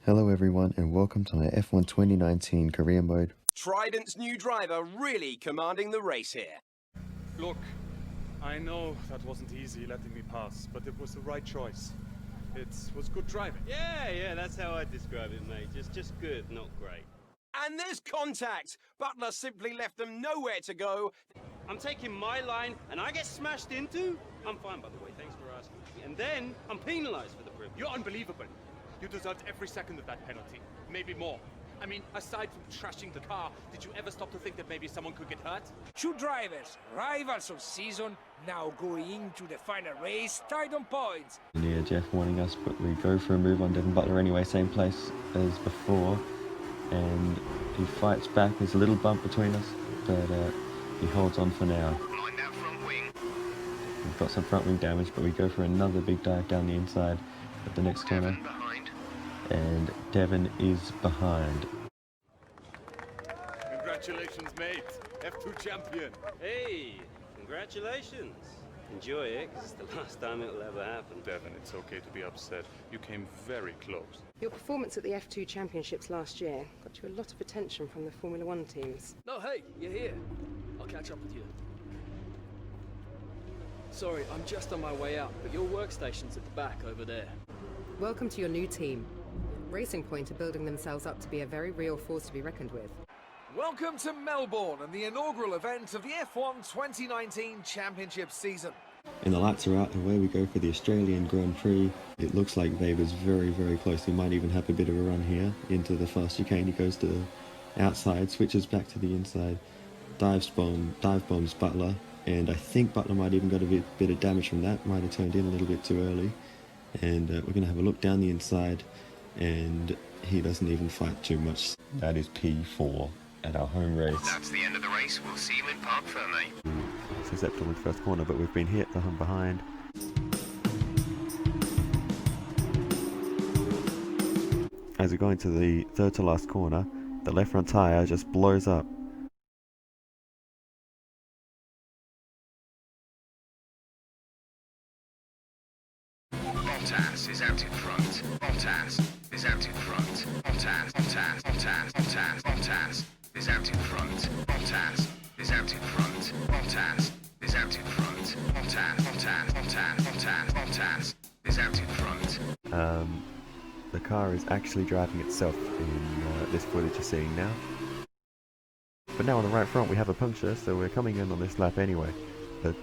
Hello everyone and welcome to my F1 2019 career mode. Trident's new driver really commanding the race here. Look, I know that wasn't easy letting me pass, but it was the right choice. It was good driving. Yeah, that's how I describe it, mate. Just good, not great. And there's contact! Butler simply left them nowhere to go. I'm taking my line, and I get smashed into? I'm fine, by the way, thanks for asking. And then, I'm penalised for the privilege. You're unbelievable. You deserved every second of that penalty. Maybe more. I mean, aside from trashing the car, did you ever stop to think that maybe someone could get hurt? Two drivers, rivals of season, now going into the final race, tied on points. Yeah, Jeff warning us, but we go for a move on Devon Butler anyway, same place as before. And he fights back, there's a little bump between us, but he holds on for now. Mind that front wing. We've got some front wing damage, but we go for another big dive down the inside at the next corner. Devon behind. And Devon is behind. Congratulations, mate. F2 champion. Hey, congratulations. Enjoy it, 'cause it's the last time it'll ever happen. Devon, it's okay to be upset. You came very close. Your performance at the F2 Championships last year got you a lot of attention from the Formula One teams. No, hey, you're here. I'll catch up with you. Sorry, I'm just on my way out, but your workstation's at the back over there. Welcome to your new team. Racing Point are building themselves up to be a very real force to be reckoned with. Welcome to Melbourne and the inaugural event of the F1 2019 Championship season. And the lights are out, away we go for the Australian Grand Prix. It looks like Weber's very, very close. He might even have a bit of a run here into the fast chicane. He goes to the outside, switches back to the inside, dive bombs Butler, and I think Butler might even got a bit of damage from that, might have turned in a little bit too early. And we're going to have a look down the inside, and he doesn't even fight too much. That is P4 at our home race. That's the end of the race. We'll see you in Parc Ferme. Susceptible in first corner, but we've been hit from behind. As we go into the third to last corner, the left front tyre just blows up. Bottas is out in front. Bottas is out in front. Bottas is out in front. Bottas is out in front. Bottas is out in front. Bottas is out in front. The car is actually driving itself in this footage you're seeing now. But now on the right front we have a puncture, so we're coming in on this lap anyway. But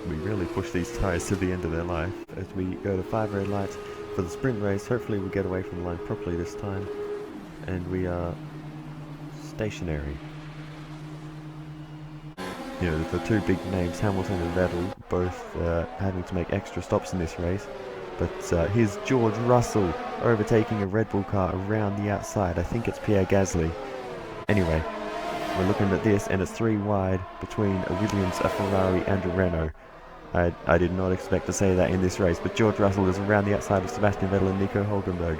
we really push these tyres to the end of their life as we go to 5 red lights for the sprint race. Hopefully we'll get away from the line properly this time. And we are stationary. You know, the two big names, Hamilton and Vettel, both having to make extra stops in this race. But here's George Russell overtaking a Red Bull car around the outside. I think it's Pierre Gasly. Anyway, we're looking at this, and it's 3 wide between a Williams, a Ferrari, and a Renault. I did not expect to say that in this race, but George Russell is around the outside of Sebastian Vettel and Nico Hülkenberg.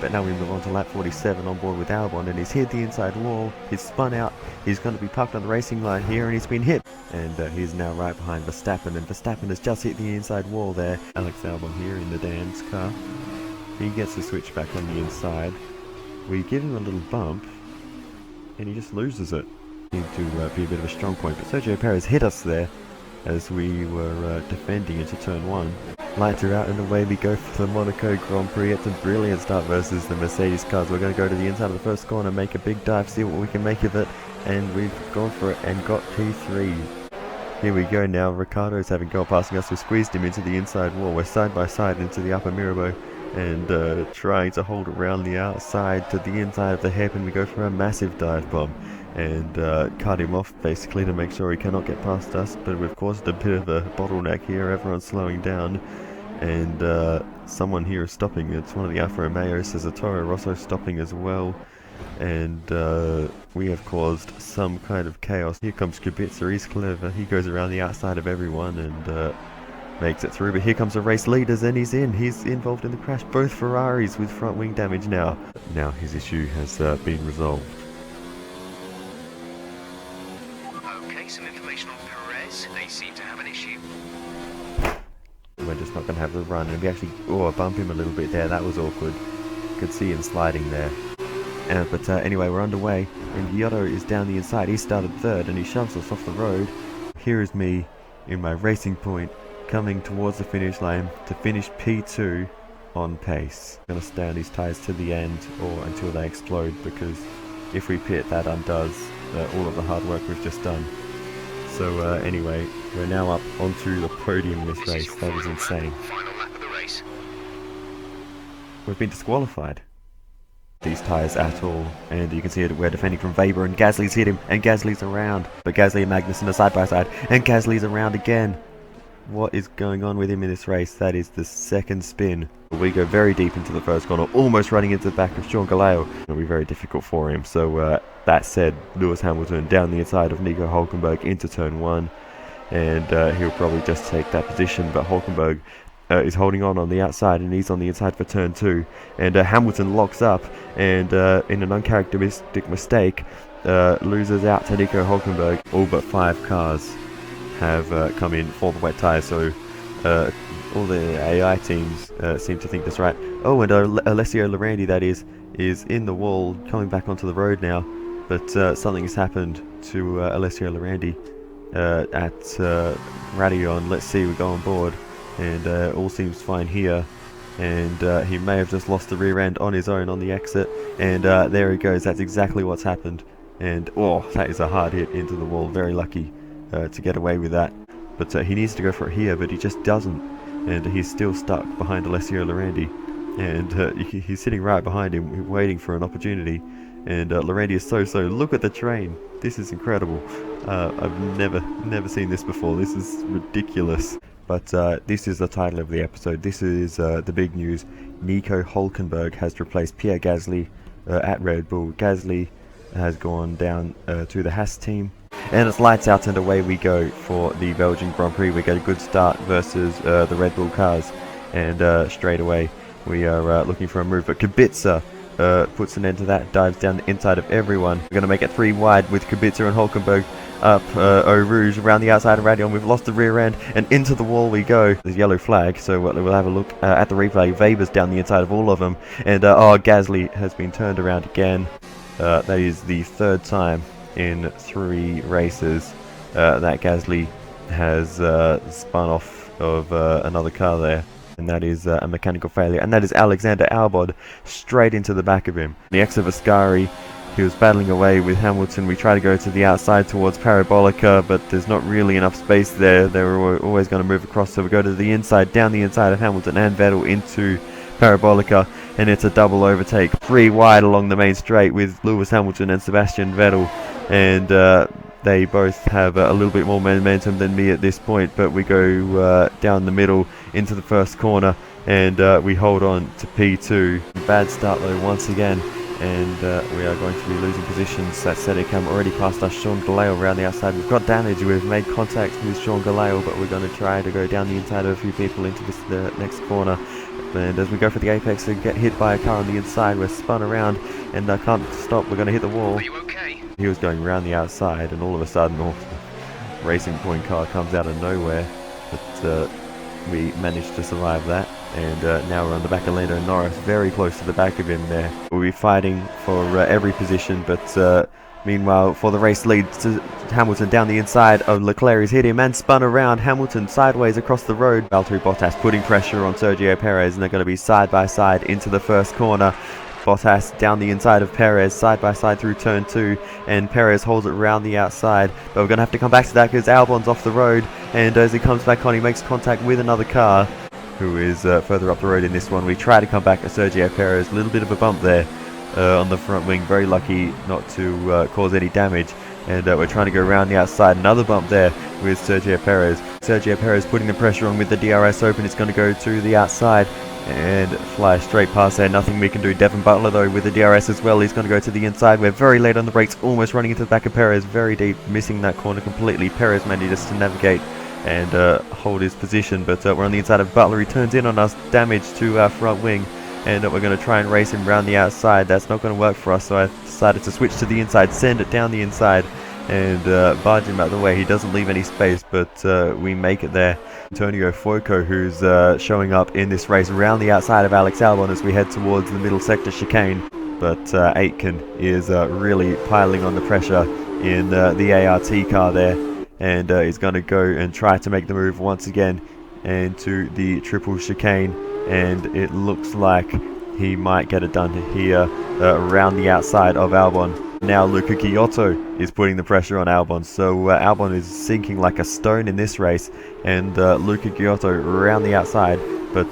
But now we move on to lap 47 on board with Albon, and he's hit the inside wall, he's spun out, he's going to be parked on the racing line here, and he's been hit. And he's now right behind Verstappen, and Verstappen has just hit the inside wall there. Alex Albon here in the Dan's car. He gets the switch back on the inside. We give him a little bump, and he just loses it. Need to be a bit of a strong point, but Sergio Perez hit us there as we were defending into turn 1. Lights are out and away we go for the Monaco Grand Prix. It's a brilliant start versus the Mercedes cars. We're going to go to the inside of the first corner, make a big dive, see what we can make of it, and we've gone for it and got P3. Here we go now. Ricciardo's having goal passing us. We squeezed him into the inside wall. We're side by side into the upper Mirabeau and trying to hold around the outside to the inside of the hairpin. We go for a massive dive bomb and cut him off basically to make sure he cannot get past us, but we've caused a bit of a bottleneck here. Everyone's slowing down, and someone here is stopping. It's one of the Alfa Romeos. There's a Toro Rosso stopping as well, and we have caused some kind of chaos. Here comes Kubica. He's clever. He goes around the outside of everyone and makes it through, but here comes the race leaders, and he's involved in the crash. Both Ferraris with front wing damage now. Now his issue has been resolved. Okay, some information on Perez. They seem to have an issue. We're just not going to have the run, and we actually bump him a little bit there. That was awkward. could see him sliding there. But anyway, we're underway, and Giotto is down the inside. He started third, and he shoves us off the road. Here is me in my Racing Point, coming towards the finish line to finish P2 on pace. I'm going to stay on these tyres to the end, or until they explode, because if we pit, that undoes all of the hard work we've just done. So anyway, we're now up onto the podium in this race. That is insane. Final lap of the race. We've been disqualified. These tyres at all, and you can see it, we're defending from Weber, and Gasly's hit him, and Gasly's around, but Gasly and Magnussen are side by side, and Gasly's around again. What is going on with him in this race? That is the second spin. We go very deep into the first corner, almost running into the back of Sean Galeo. It'll be very difficult for him. So that said, Lewis Hamilton down the inside of Nico Hülkenberg into turn 1, and he'll probably just take that position, but Hülkenberg is holding on the outside, and he's on the inside for turn 2, and Hamilton locks up, and in an uncharacteristic mistake loses out to Nico Hülkenberg. All but 5 cars have come in for the wet tyres, so all the AI teams seem to think that's right. Oh, and Alessio Lorandi, that is in the wall, coming back onto the road now, but something has happened to Alessio Lorandi at Raidillon. Let's see, we go on board, and all seems fine here, and he may have just lost the rear end on his own on the exit, and there he goes. That's exactly what's happened, and oh, that is a hard hit into the wall. Very lucky to get away with that, but he needs to go for it here, but he just doesn't, and he's still stuck behind Alessio Lorandi, and he's sitting right behind him waiting for an opportunity, and Lorandi is so. Look at the train. This is incredible. I've never seen this before. This is ridiculous. But this is the title of the episode. This is the big news. Nico Hülkenberg has replaced Pierre Gasly at Red Bull. Gasly has gone down to the Haas team. And it's lights out, and away we go for the Belgian Grand Prix. We get a good start versus the Red Bull cars. And straight away we are looking for a move. But Kubica puts an end to that, dives down the inside of everyone. We're going to make it 3 wide with Kubica and Hülkenberg up Eau Rouge around the outside of Raidillon. We've lost the rear end, and into the wall we go. There's yellow flag, so we'll have a look at the replay. Weber's down the inside of all of them, and Gasly has been turned around again. That is the 3rd time in 3 races that Gasly has spun off of another car there, and that is a mechanical failure, and that is Alexander Albon straight into the back of him. The exit of Ascari, he was battling away with Hamilton. We try to go to the outside towards Parabolica, but there's not really enough space there. They were always going to move across, so we go to the inside, down the inside of Hamilton and Vettel into Parabolica, and it's a double overtake. 3 wide along the main straight with Lewis Hamilton and Sebastian Vettel, and they both have a little bit more momentum than me at this point, but we go down the middle into the first corner, and we hold on to P2. Bad start though once again, and we are going to be losing positions. That Steadicam already passed us. Sean Galeo around the outside. We've got damage. We've made contact with Sean Galeo, but we're going to try to go down the inside of a few people into the next corner. And as we go for the apex and get hit by a car on the inside, we're spun around and can't stop. We're going to hit the wall. Are you okay? He was going around the outside, and all of a sudden, the Racing Point car comes out of nowhere. But we managed to survive that, and now we're on the back of Lando Norris, very close to the back of him there. We'll be fighting for every position, but meanwhile, for the race lead, to Hamilton down the inside of Leclerc, has hit him and spun around. Hamilton sideways across the road. Valtteri Bottas putting pressure on Sergio Perez, and they're going to be side by side into the first corner. Bottas down the inside of Perez, side by side through turn 2, and Perez holds it around the outside, but we're going to have to come back to that because Albon's off the road, and as he comes back on, he makes contact with another car who is further up the road in this one. We try to come back to Sergio Perez, a little bit of a bump there on the front wing, very lucky not to cause any damage, and we're trying to go around the outside, another bump there with Sergio Perez. Sergio Perez putting the pressure on with the DRS open. It's going to go to the outside and fly straight past there. Nothing we can do. Devon Butler though with the DRS as well. He's going to go to the inside. We're very late on the brakes, almost running into the back of Perez, very deep, missing that corner completely. Perez manages to navigate and hold his position, but we're on the inside of Butler. He turns in on us, damage to our front wing, and we're going to try and race him around the outside. That's not going to work for us, so I decided to switch to the inside, send it down the inside, and barge him out of the way. He doesn't leave any space, but we make it there. Antonio Fuoco, who's showing up in this race around the outside of Alex Albon as we head towards the middle sector chicane. But Aitken is really piling on the pressure in the ART car there, and he's going to go and try to make the move once again into the triple chicane, and it looks like he might get it done here around the outside of Albon. Now Luca Giotto is putting the pressure on Albon, so Albon is sinking like a stone in this race, and Luca Giotto around the outside, but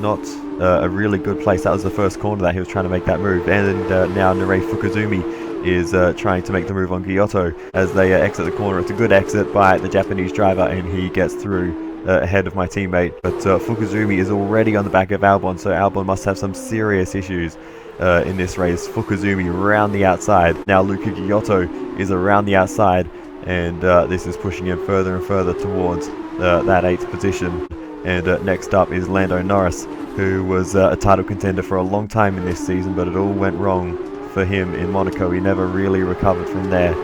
not a really good place. That was the first corner that he was trying to make that move, and now Nerei Fukuzumi is trying to make the move on Giotto as they exit the corner. It's a good exit by the Japanese driver, and he gets through ahead of my teammate, but Fukuzumi is already on the back of Albon, so Albon must have some serious issues in this race. Fukuzumi around the outside. Now Luca Giotto is around the outside, and this is pushing him further and further towards that 8th position. And next up is Lando Norris, who was a title contender for a long time in this season, but it all went wrong for him in Monaco. He never really recovered from there,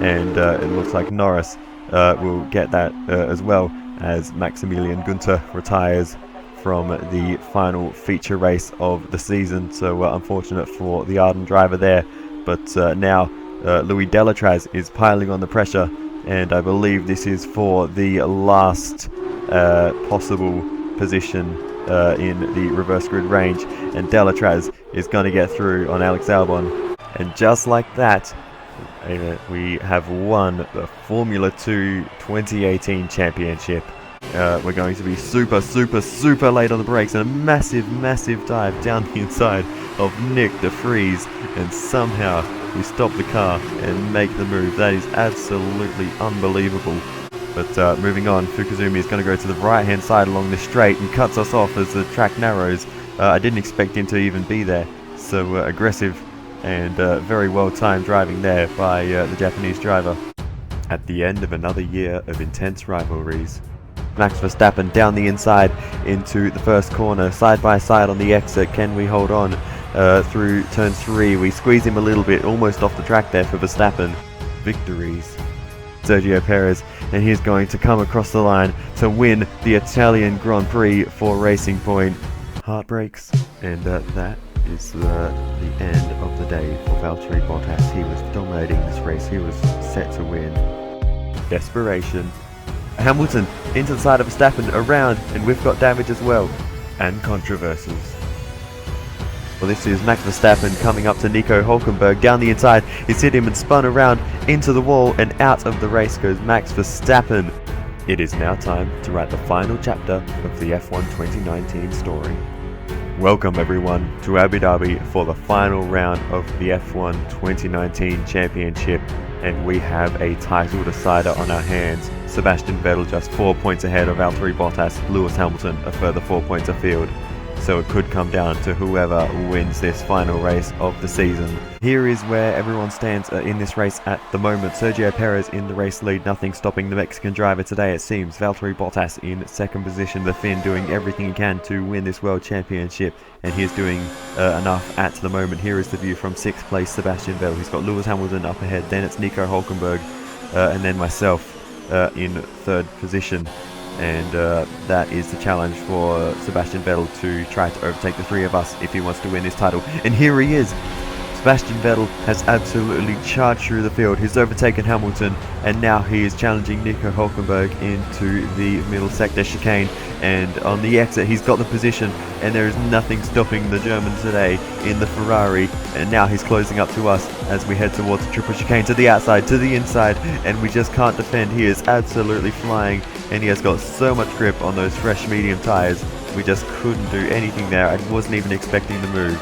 and it looks like Norris will get that as well, as Maximilian Günther retires from the final feature race of the season. So unfortunate for the Arden driver there, but now Louis Delatraz is piling on the pressure, and I believe this is for the last possible position in the reverse grid range, and Delatraz is going to get through on Alex Albon, and just like that we have won the Formula 2 2018 championship. We're going to be super late on the brakes, and a massive dive down the inside of Nick de Vries, and somehow we stop the car and make the move. That is absolutely unbelievable. But moving on, Fukuzumi is going to go to the right hand side along the straight and cuts us off as the track narrows. I didn't expect him to even be there, so aggressive and very well timed driving there by the Japanese driver. At the end of another year of intense rivalries, Max Verstappen down the inside into the first corner, side by side on the exit. Can we hold on through turn 3? We squeeze him a little bit, almost off the track there for Verstappen. Victories. Sergio Perez, and he's going to come across the line to win the Italian Grand Prix for Racing Point. Heartbreaks, and that is the end of the day for Valtteri Bottas. He was dominating this race. He was set to win. Desperation. Hamilton into the side of Verstappen, around, and we've got damage as well. And controversies. Well, this is Max Verstappen coming up to Nico Hülkenberg down the inside. He's hit him and spun around into the wall, and out of the race goes Max Verstappen. It is now time to write the final chapter of the F1 2019 story. Welcome everyone to Abu Dhabi for the final round of the F1 2019 Championship, and we have a title decider on our hands. Sebastian Vettel just 4 points ahead of Valtteri Bottas, Lewis Hamilton a further 4 points afield. So it could come down to whoever wins this final race of the season. Here is where everyone stands in this race at the moment. Sergio Perez in the race lead, nothing stopping the Mexican driver today it seems. Valtteri Bottas in second position, the Finn doing everything he can to win this World Championship, and he's doing enough at the moment. Here is the view from 6th place Sebastian Vettel. He's got Lewis Hamilton up ahead, then it's Nico Hülkenberg, and then myself in 3rd position. And that is the challenge for Sebastian Vettel, to try to overtake the 3 of us if he wants to win this title. And here he is! Sebastian Vettel has absolutely charged through the field. He's overtaken Hamilton, and now he is challenging Nico Hülkenberg into the middle sector chicane. And on the exit, he's got the position, and there is nothing stopping the German today in the Ferrari. And now he's closing up to us as we head towards the triple chicane, to the outside, to the inside, and we just can't defend. He is absolutely flying, and he has got so much grip on those fresh medium tyres. We just couldn't do anything there. I wasn't even expecting the move.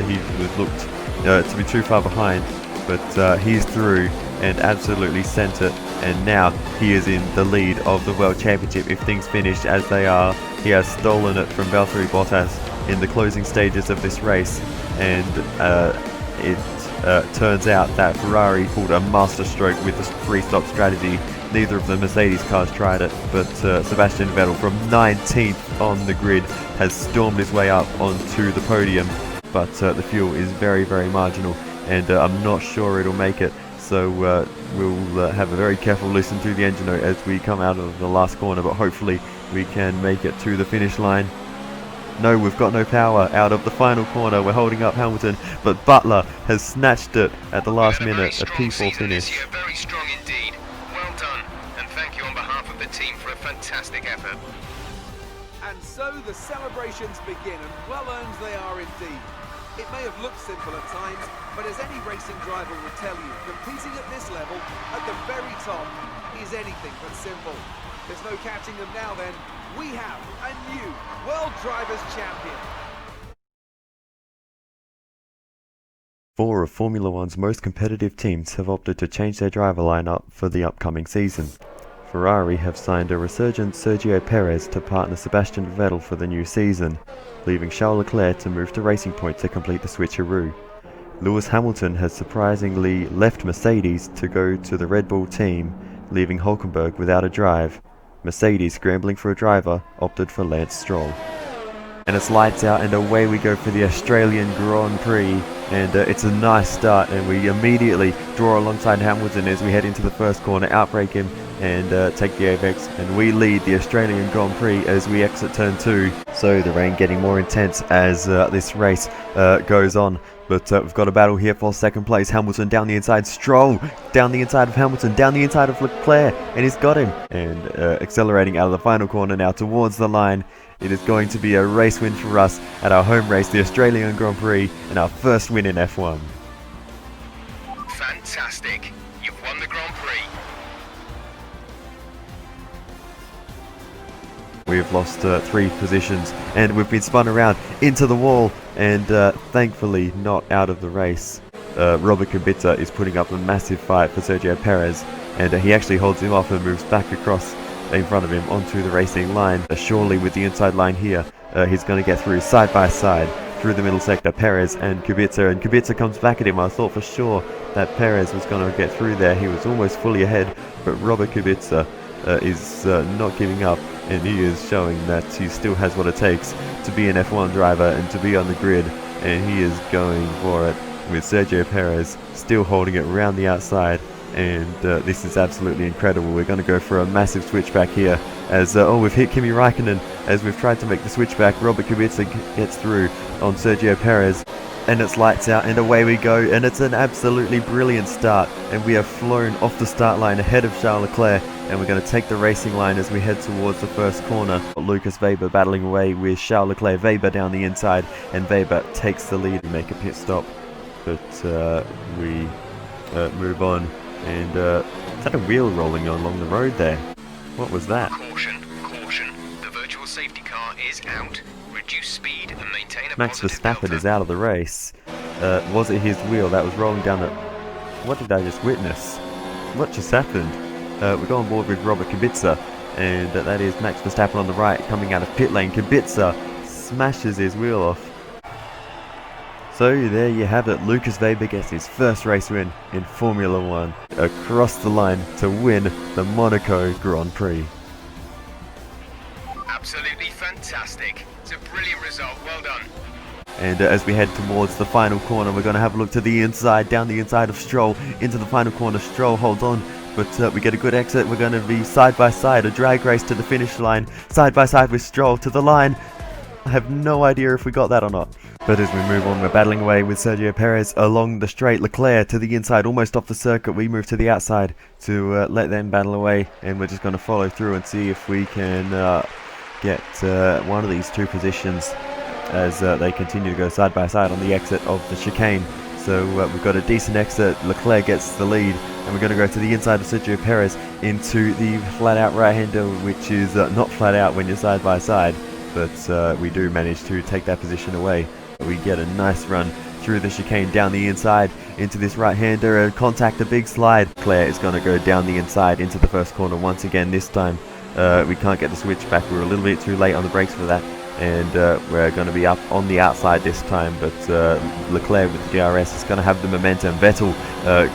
He looked to be too far behind, but he's through and absolutely sent it, and now he is in the lead of the World Championship. If things finish as they are, he has stolen it from Valtteri Bottas in the closing stages of this race, and it turns out that Ferrari pulled a masterstroke with the 3-stop strategy. Neither of the Mercedes cars tried it, but Sebastian Vettel from 19th on the grid has stormed his way up onto the podium. But the fuel is very marginal, and I'm not sure it'll make it. So we'll have a very careful listen to the engine note as we come out of the last corner, but hopefully we can make it to the finish line. No, we've got no power out of the final corner. We're holding up Hamilton, but Butler has snatched it at the last minute. A P4 finish. Very strong indeed. Well done, and thank you on behalf of the team for a fantastic effort. And so the celebrations begin, and well earned they are indeed. It may have looked simple at times, but as any racing driver will tell you, competing at this level, at the very top, is anything but simple. There's no catching them now then. We have a new World Drivers' Champion. 4 of Formula One's most competitive teams have opted to change their driver lineup for the upcoming season. Ferrari have signed a resurgent Sergio Perez to partner Sebastian Vettel for the new season, leaving Charles Leclerc to move to Racing Point to complete the switcheroo. Lewis Hamilton has surprisingly left Mercedes to go to the Red Bull team, leaving Hülkenberg without a drive. Mercedes, scrambling for a driver, opted for Lance Stroll. And it's lights out and away we go for the Australian Grand Prix, and it's a nice start, and we immediately draw alongside Hamilton as we head into the first corner, outbrake him and take the apex, and we lead the Australian Grand Prix as we exit turn 2. So the rain getting more intense as this race goes on, but we've got a battle here for second place. Hamilton down the inside, Stroll down the inside of Hamilton, down the inside of Leclerc, and he's got him, and accelerating out of the final corner now towards the line. It is going to be a race win for us at our home race, the Australian Grand Prix, and our first win in F1. Fantastic. You've won the Grand Prix. We've lost 3 positions, and we've been spun around into the wall, and thankfully not out of the race. Robert Kubica is putting up a massive fight for Sergio Perez, and he actually holds him off and moves back across in front of him onto the racing line. Surely with the inside line here, he's going to get through side by side through the middle sector, Perez and Kubica comes back at him. I thought for sure that Perez was going to get through there. He was almost fully ahead, but Robert Kubica is not giving up, and he is showing that he still has what it takes to be an F1 driver and to be on the grid, and he is going for it with Sergio Perez still holding it around the outside. And this is absolutely incredible. We're going to go for a massive switchback here as we've hit Kimi Raikkonen as we've tried to make the switchback. Robert Kubica gets through on Sergio Perez, and it's lights out and away we go, and it's an absolutely brilliant start, and we have flown off the start line ahead of Charles Leclerc, and we're going to take the racing line as we head towards the first corner. Lucas Weber battling away with Charles Leclerc, Weber down the inside, and Weber takes the lead and make a pit stop, but we move on. And is that a wheel rolling along the road there? What was that? Caution, caution. The virtual safety car is out. Reduce speed and maintain a Max positive Verstappen delta. is out of the race. Was it his wheel that was rolling down the... What did I just witness? What just happened? We go on board with Robert Kubica, and that is Max Verstappen on the right coming out of pit lane. Kubica smashes his wheel off. So there you have it, Lucas Weber gets his first race win in Formula 1 across the line to win the Monaco Grand Prix. Absolutely fantastic. It's a brilliant result. Well done. And as we head towards the final corner, we're going to have a look to the inside, down the inside of Stroll, into the final corner. Stroll holds on, but we get a good exit. We're going to be side by side, a drag race to the finish line, side by side with Stroll to the line. I have no idea if we got that or not. But as we move on, we're battling away with Sergio Perez along the straight. Leclerc to the inside, almost off the circuit. We move to the outside to let them battle away, and we're just going to follow through and see if we can get one of these 2 positions as they continue to go side by side on the exit of the chicane. So we've got a decent exit. Leclerc gets the lead, and we're going to go to the inside of Sergio Perez into the flat-out right-hander, which is not flat out when you're side by side, but we do manage to take that position away. We get a nice run through the chicane down the inside into this right-hander and contact a big slide. Leclerc is going to go down the inside into the first corner once again. This time we can't get the switch back. We were a little bit too late on the brakes for that, and we're going to be up on the outside this time, but Leclerc with the DRS is going to have the momentum. Vettel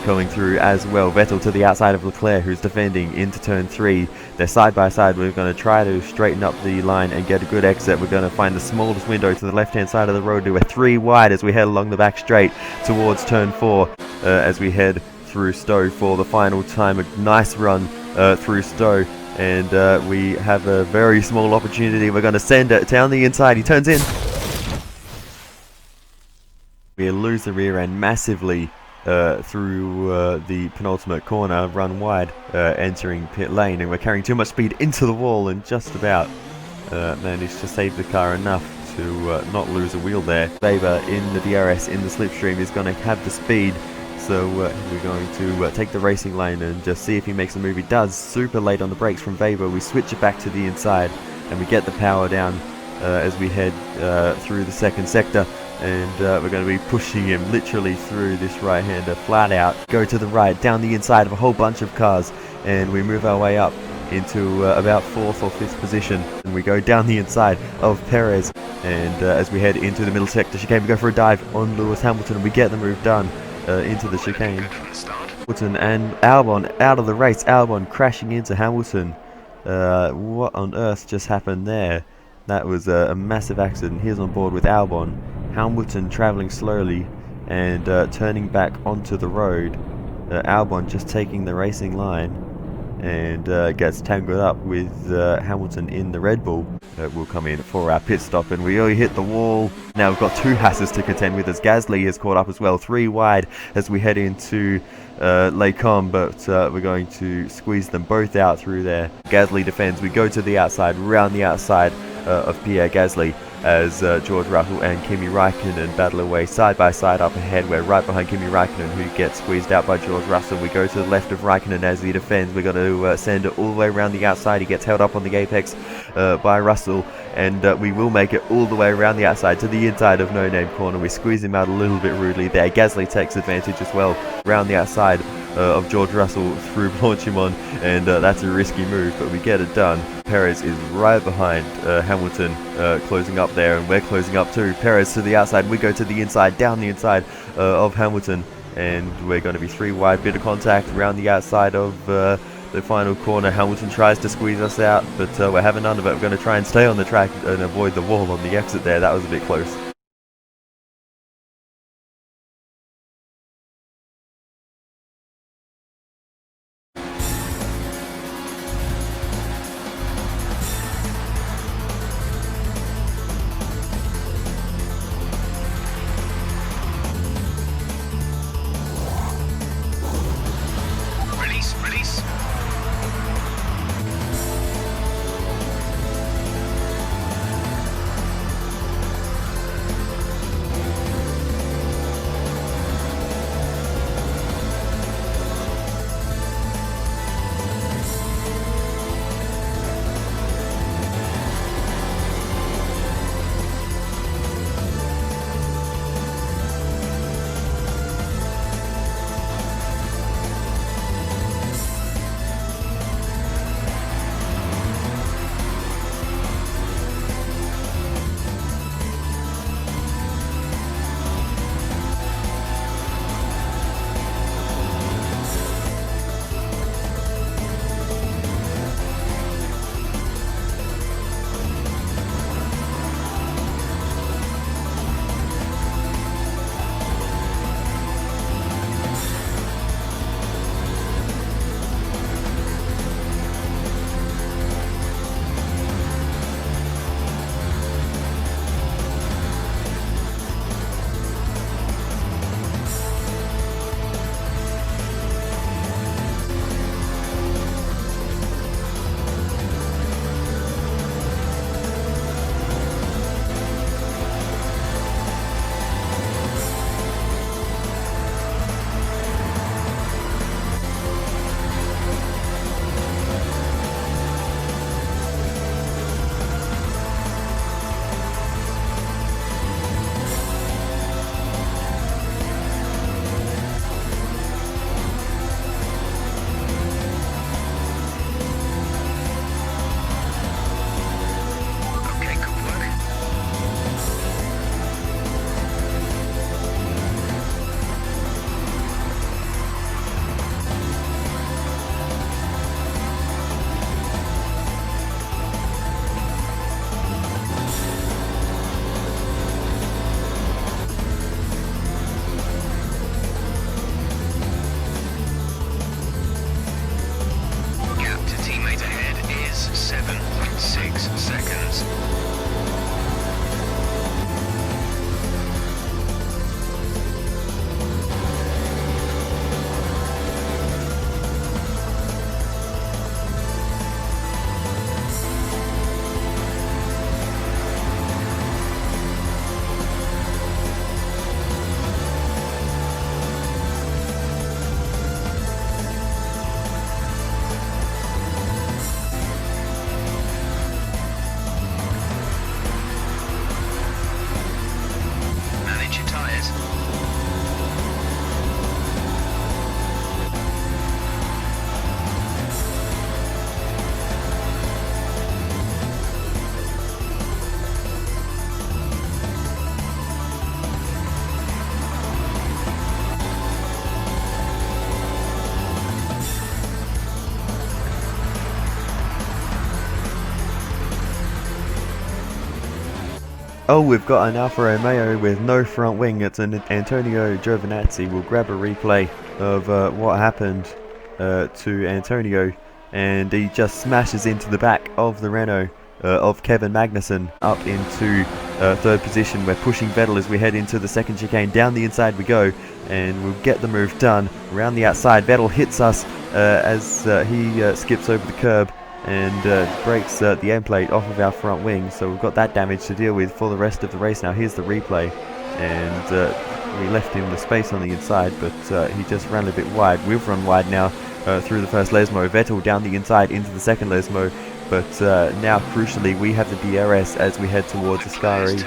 going through as well. Vettel to the outside of Leclerc, who's defending into turn 3. They're side by side. We're going to try to straighten up the line and get a good exit. We're going to find the smallest window to the left hand side of the road. We're 3 wide as we head along the back straight towards turn 4 as we head through Stowe for the final time. A nice run through Stowe, and we have a very small opportunity. We're going to send it down the inside. He turns in. We lose the rear end massively through the penultimate corner, run wide, entering pit lane, and we're carrying too much speed into the wall and just about managed to save the car enough to not lose a wheel there. Weber in the DRS in the slipstream is going to have the speed, so we're going to take the racing lane and just see if he makes a move. He does, super late on the brakes from Weber. We switch it back to the inside and we get the power down as we head through the second sector. And we're going to be pushing him literally through this right-hander flat out. Go to the right, down the inside of a whole bunch of cars, and we move our way up into about 4th or 5th position. And we go down the inside of Perez, and as we head into the middle sector chicane, we go for a dive on Lewis Hamilton, and we get the move done into the chicane. Hamilton and Albon out of the race. Albon crashing into Hamilton. What on earth just happened there? That was a massive accident. He's on board with Albon. Hamilton travelling slowly and turning back onto the road. Albon just taking the racing line and gets tangled up with Hamilton in the Red Bull. We'll come in for our pit stop, and we already hit the wall. Now we've got 2 Hasses to contend with as Gasly is caught up as well. 3 wide as we head into Les Combes, but we're going to squeeze them both out through there. Gasly defends. We go to the outside, round the outside of Pierre Gasly, as George Russell and Kimi Raikkonen battle away side by side up ahead. We're right behind Kimi Raikkonen, who gets squeezed out by George Russell. We go to the left of Raikkonen as he defends. We're going to send it all the way around the outside. He gets held up on the apex by Russell, and we will make it all the way around the outside to the inside of No Name Corner. We squeeze him out a little bit rudely there. Gasly takes advantage as well around the outside of George Russell through Blanchimont, and that's a risky move, but we get it done. Perez is right behind Hamilton, closing up there, and we're closing up too. Perez to the outside, we go to the inside, down the inside of Hamilton, and we're going to be 3 wide, bit of contact around the outside of the final corner. Hamilton tries to squeeze us out, but we're having none of it. We're going to try and stay on the track and avoid the wall on the exit there. That was a bit close. Release. Oh, we've got an Alfa Romeo with no front wing. It's an Antonio Giovinazzi. We'll grab a replay of what happened to Antonio, and he just smashes into the back of the Renault of Kevin Magnussen up into third position. We're pushing Vettel as we head into the second chicane. Down the inside we go, and we'll get the move done. Around the outside, Vettel hits us as he skips over the curb and breaks the end plate off of our front wing, so we've got that damage to deal with for the rest of the race. Now here's the replay, and we left him the space on the inside, but he just ran a bit wide. We've run wide now through the first Lesmo. Vettel down the inside into the second Lesmo, but now crucially we have the DRS as we head towards Ascari,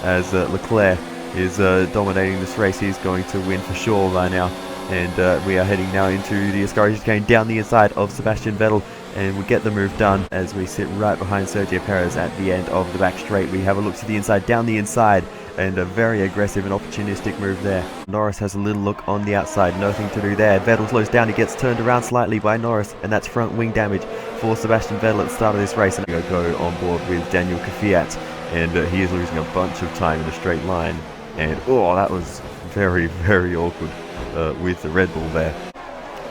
as Leclerc is dominating this race. He's going to win for sure by now, and we are heading now into the Ascari chicane down the inside of Sebastian Vettel, and we get the move done as we sit right behind Sergio Perez at the end of the back straight. We have a look to the inside, down the inside, and a very aggressive and opportunistic move there. Norris has a little look on the outside, nothing to do there. Vettel slows down, he gets turned around slightly by Norris, and that's front wing damage for Sebastian Vettel at the start of this race. And we go on board with Daniel Kvyat, and he is losing a bunch of time in a straight line. And oh, that was very, very awkward with the Red Bull there.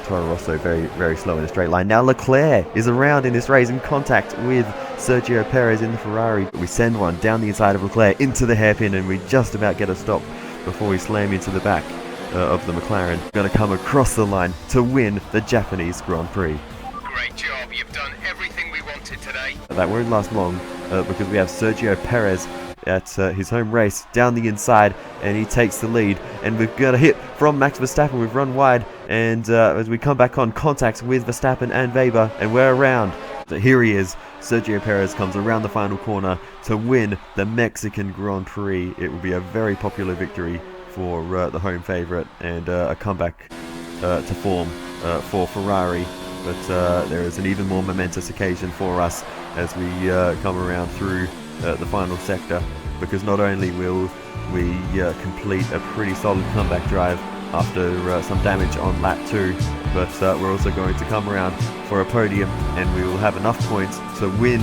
Toro Rosso very, very slow in a straight line. Now Leclerc is around in this race in contact with Sergio Perez in the Ferrari. We send one down the inside of Leclerc into the hairpin, and we just about get a stop before we slam into the back of the McLaren. Going to come across the line to win the Japanese Grand Prix. Great job, you've done everything we wanted today. That won't last long because we have Sergio Perez at his home race down the inside, and he takes the lead, and we've got a hit from Max Verstappen. We've run wide, and as we come back on contact with Verstappen and Weber, and we're around. So here he is. Sergio Perez comes around the final corner to win the Mexican Grand Prix. It will be a very popular victory for the home favourite, and a comeback to form for Ferrari, but there is an even more momentous occasion for us as we come around through the final sector, because not only will we complete a pretty solid comeback drive after some damage on lap 2, but we're also going to come around for a podium, and we will have enough points to win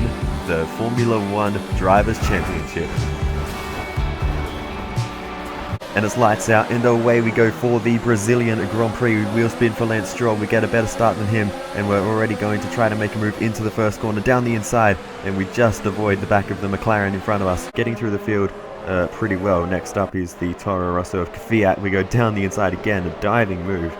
the Formula 1 Drivers' Championship. And it's lights out, and away we go for the Brazilian Grand Prix. Wheel spin for Lance Stroll. We get a better start than him, and we're already going to try to make a move into the first corner down the inside, and we just avoid the back of the McLaren in front of us, getting through the field pretty well. Next up is the Toro Rosso of Kvyat. We go down the inside again, a diving move.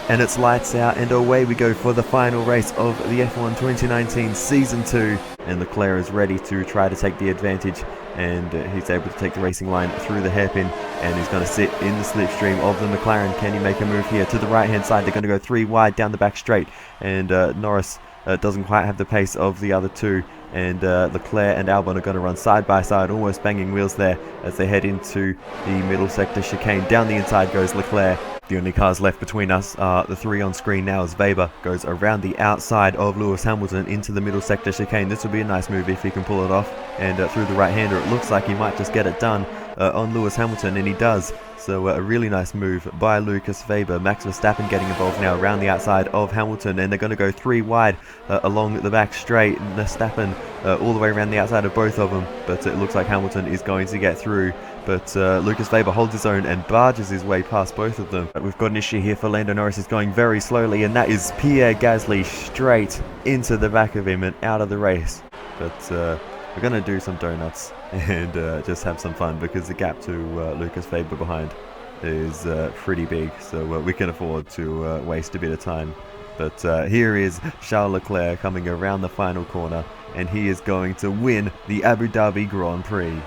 And it's lights out, and away we go for the final race of the F1 2019 Season 2. And Leclerc is ready to try to take the advantage, and he's able to take the racing line through the hairpin, and he's going to sit in the slipstream of the McLaren. Can he make a move here to the right hand side? They're going to go 3 wide down the back straight, and Norris doesn't quite have the pace of the other two, and Leclerc and Albon are going to run side by side, almost banging wheels there as they head into the middle sector chicane. Down the inside goes Leclerc. The only cars left between us are the 3 on screen now, as Weber goes around the outside of Lewis Hamilton into the middle sector chicane. This will be a nice move if he can pull it off, and through the right hander it looks like he might just get it done on Lewis Hamilton, and he does. So a really nice move by Lucas Weber. Max Verstappen getting involved now around the outside of Hamilton, and they're going to go 3 wide along the back straight. Verstappen all the way around the outside of both of them, but it looks like Hamilton is going to get through. But Lucas Weber holds his own and barges his way past both of them. But we've got an issue here for Lando Norris. Is going very slowly, and that is Pierre Gasly straight into the back of him and out of the race. But we're going to do some donuts and just have some fun, because the gap to Lucas Weber behind is pretty big, so we can afford to waste a bit of time. But here is Charles Leclerc coming around the final corner, and he is going to win the Abu Dhabi Grand Prix.